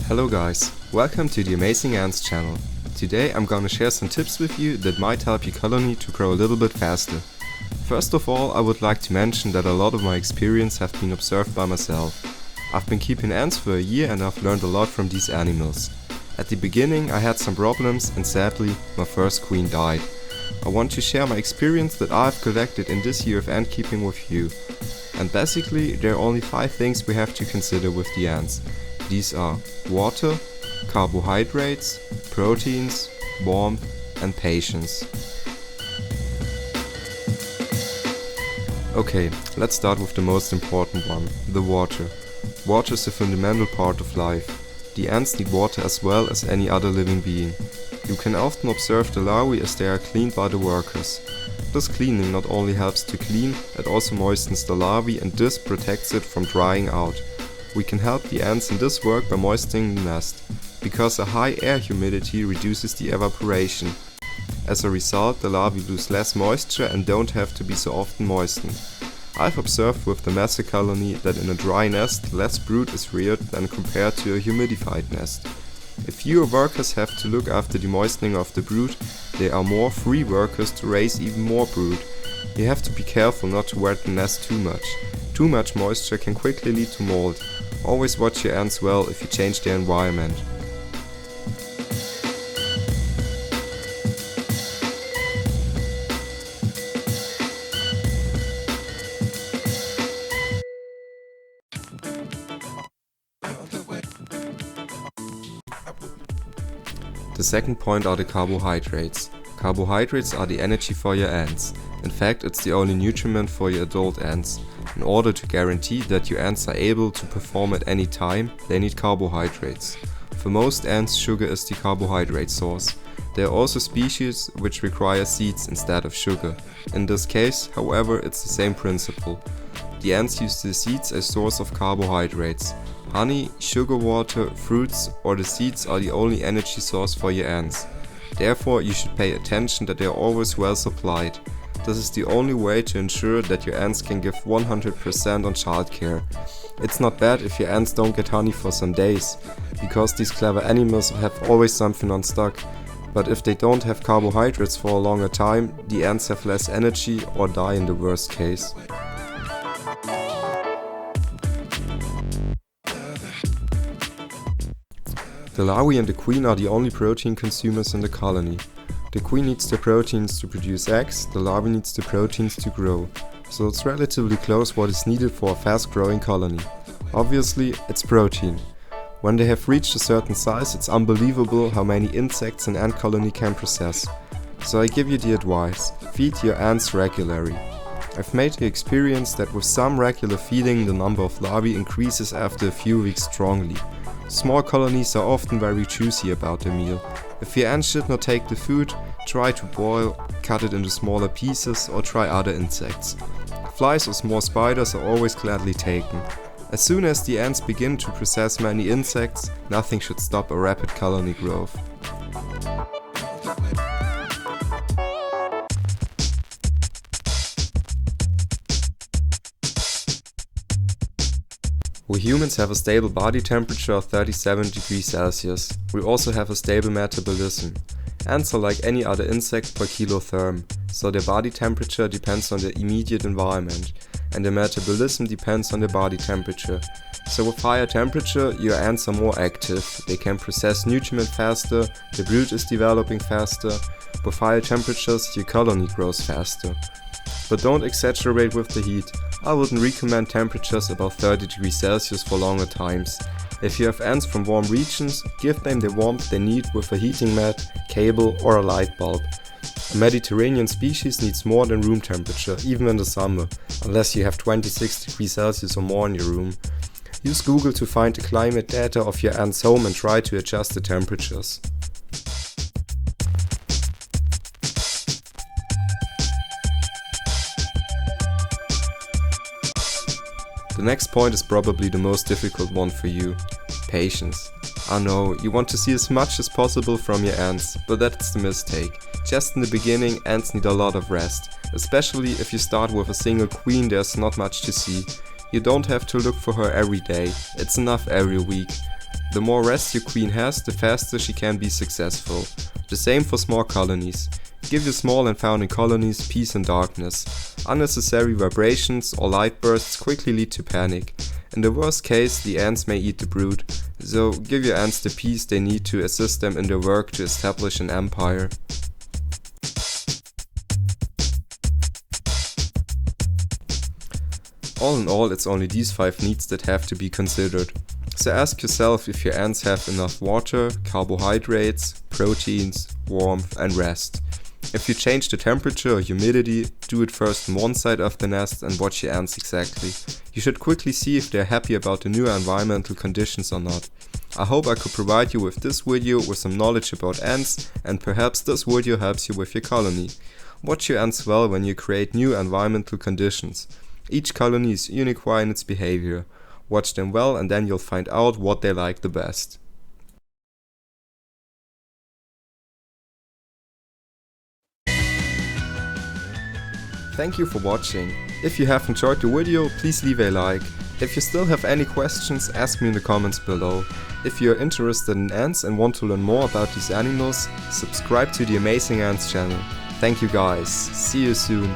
Hello guys, welcome to the Amazing Ants channel. Today I'm gonna share some tips with you that might help your colony to grow a little bit faster. First of all, I would like to mention that a lot of my experience have been observed by myself. I've been keeping ants for a year and I've learned a lot from these animals. At the beginning I had some problems and sadly my first queen died. I want to share my experience that I've collected in this year of ant keeping with you. And basically there are only 5 things we have to consider with the ants. These are water, carbohydrates, proteins, warmth and patience. Okay, let's start with the most important one, the water. Water is a fundamental part of life. The ants need water as well as any other living being. You can often observe the larvae as they are cleaned by the workers. This cleaning not only helps to clean, it also moistens the larvae and this protects it from drying out. We can help the ants in this work by moistening the nest, because a high air humidity reduces the evaporation. As a result, the larvae lose less moisture and don't have to be so often moistened. I've observed with the master colony that in a dry nest less brood is reared than compared to a humidified nest. If fewer workers have to look after the moistening of the brood, there are more free workers to raise even more brood. You have to be careful not to wet the nest too much. Too much moisture can quickly lead to mold. Always watch your ants well if you change their environment. The second point are the carbohydrates. Carbohydrates are the energy for your ants. In fact, it's the only nutriment for your adult ants. In order to guarantee that your ants are able to perform at any time, they need carbohydrates. For most ants, sugar is the carbohydrate source. There are also species which require seeds instead of sugar. In this case, however, it's the same principle. The ants use the seeds as source of carbohydrates. Honey, sugar water, fruits or the seeds are the only energy source for your ants. Therefore, you should pay attention that they are always well supplied. This is the only way to ensure that your ants can give 100% on childcare. It's not bad if your ants don't get honey for some days, because these clever animals have always something on stock. But if they don't have carbohydrates for a longer time, the ants have less energy or die in the worst case. The larvae and the queen are the only protein consumers in the colony. The queen needs the proteins to produce eggs, the larvae needs the proteins to grow. So it's relatively close what is needed for a fast growing colony. Obviously, it's protein. When they have reached a certain size, it's unbelievable how many insects an ant colony can process. So I give you the advice, feed your ants regularly. I've made the experience that with some regular feeding the number of larvae increases after a few weeks strongly. Small colonies are often very choosy about their meal. If your ants should not take the food, try to boil, cut it into smaller pieces or try other insects. Flies or small spiders are always gladly taken. As soon as the ants begin to process many insects, nothing should stop a rapid colony growth. We humans have a stable body temperature of 37 degrees Celsius. We also have a stable metabolism. Ants are like any other insect poikilotherm, so their body temperature depends on their immediate environment, and their metabolism depends on their body temperature. So with higher temperature, your ants are more active, they can process nutrient faster, the brood is developing faster. With higher temperatures, your colony grows faster. But don't exaggerate with the heat. I wouldn't recommend temperatures above 30 degrees Celsius for longer times. If you have ants from warm regions, give them the warmth they need with a heating mat, cable or a light bulb. A Mediterranean species needs more than room temperature, even in the summer, unless you have 26 degrees Celsius or more in your room. Use Google to find the climate data of your ants' home and try to adjust the temperatures. The next point is probably the most difficult one for you. Patience. I know, you want to see as much as possible from your ants, but that's the mistake. Just in the beginning, ants need a lot of rest. Especially if you start with a single queen, there's not much to see. You don't have to look for her every day, it's enough every week. The more rest your queen has, the faster she can be successful. The same for small colonies. Give your small and founding colonies peace and darkness. Unnecessary vibrations or light bursts quickly lead to panic. In the worst case, the ants may eat the brood, so give your ants the peace they need to assist them in their work to establish an empire. All in all, it's only these 5 needs that have to be considered. So ask yourself if your ants have enough water, carbohydrates, proteins, warmth and rest. If you change the temperature or humidity, do it first on one side of the nest and watch your ants exactly. You should quickly see if they're happy about the new environmental conditions or not. I hope I could provide you with this video with some knowledge about ants, and perhaps this video helps you with your colony. Watch your ants well when you create new environmental conditions. Each colony is unique in its behavior. Watch them well and then you'll find out what they like the best. Thank you for watching. If you have enjoyed the video, please leave a like. If you still have any questions, ask me in the comments below. If you are interested in ants and want to learn more about these animals, subscribe to the Amazing Ants channel. Thank you guys. See you soon.